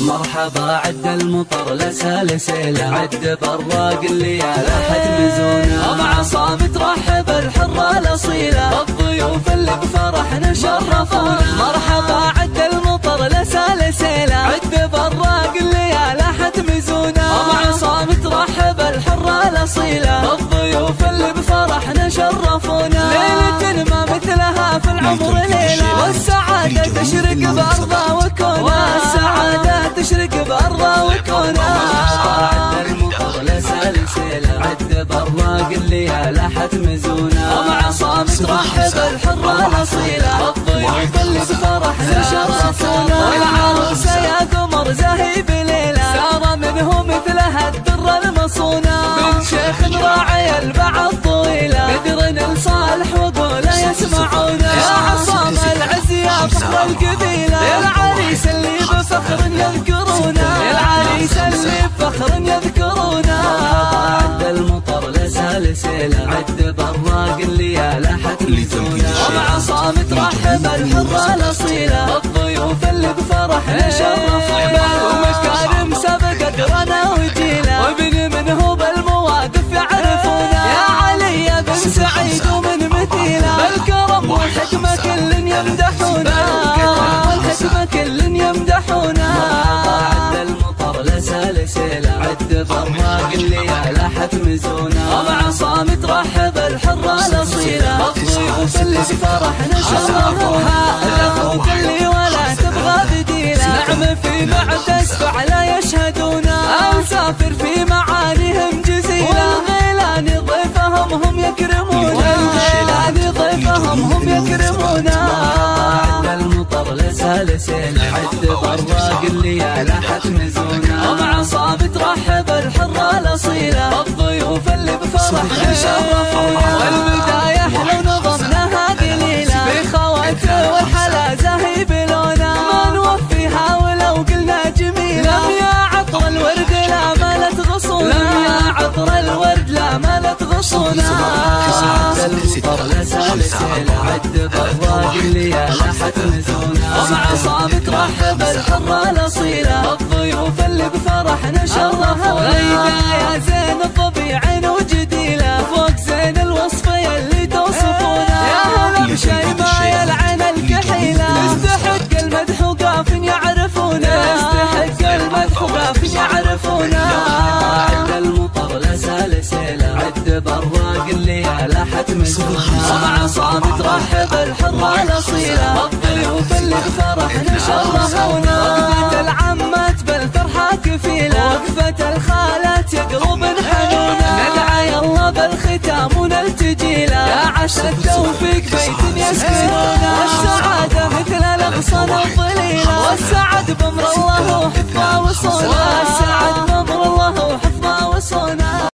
مرحبا عد المطر لسال سيله، عد براق الليالي حتمزونا، مع صامت رحب الحرة الأصيلة، الضيوف اللي بفرحنا شرفونا. مرحبا عد المطر لسال سيله، عد براق الليالي حتمزونا، مع صامت رحب الحرة الأصيلة، الضيوف اللي بفرحنا شرفونا. ليلة ما مثلها في العمر ليلة، والسعادة تشرق بأرضها وكونها، السعادة تشرق بأرضها وكونها. عد المطر لسال سيله، عد براق الليالي حتمزونا، ومع صامت رحب الحرة الأصيلة، الضيوف اللي بفرحنا شرفونا. والعروسة يا قمر زاهي بليلة، سار منه مثلها الدر المصونة، بنت شيخ راعي البعض طويلة، قدر صالح وقوله يسمعونا. يا عصام العز يا فخر القبيلة، يا العريس اللي بفخر يذكرونا، يا العريس اللي بفخر يذكرونا. عد المطر لسال سيله، عد براق الليالي حتمزونا، ومع صامت رحب الحرة الأصيلة، الضيوف اللي بفرحنا شرفونا. ومكارم سبق قدرنا وجيله، وابن منه بالمواقف يعرفونا. يا علي يا بن سعيد ومن مثيله، بالكرم والحكمة كل يمدحونا، والحكمة كل يمدحونا. عد المطر لسال سيله، عد براق الليالي حتمزونا، ومع صامت رحب الحرة الأصيلة، الضيوف اللي بفرحنا شرفوها. الاخوك اللي ولا تبغى بديله، نعم في بعد اسفع لا يشهدونا، مسافر في معانيهم جزيله، والغيلان ضيفهم هم يكرمونا، والغيلان ضيفهم هم يكرمونا. عد المطر لسال سيله، عد براق الليالي حتمزونا، ومع صامت رحب الحرة الأصيلة، الضيوف اللي بفرحنا شرفونا. والبداية لو نظمناها قليلة، بخواته والحلا زاهي بلونا، ما نوفيها ولو قلنا جميلة. لم يا عطر الورد لا ما تغصونا، لم يا عطر الورد لا ما تغصونا. عد المطر لسال سيله، عد براق الليالي حتمزونا، ومع صامت رحب الحرة الأصيلة، الضيوف اللي بفرحنا شرفونا. غيدا يا زين الطبيع وجديلة، فوق زين الوصفية اللي توصفونا. يا هلا بشي ما يلعن الكحيلة، يستحق المدح وقاف يعرفونا، يستحق المدح وقاف يعرفونا. عد المطر لسال سيله، عد براق الليالي حتمزونا، ومع صامت رحب الحرة الأصيلة، الضيوف اللي بفرحنا شرفونا. وقفة العمات بالفرحة كفيلة، وقفة الخالات يقرب حنونا، ندعي الله بالختام ونلتجيله، يا عسى التوفيق بيت يسكنونا. والسعادة مثل الأغصان الظليلة، والسعد بأمر الله وحفظه وصوله،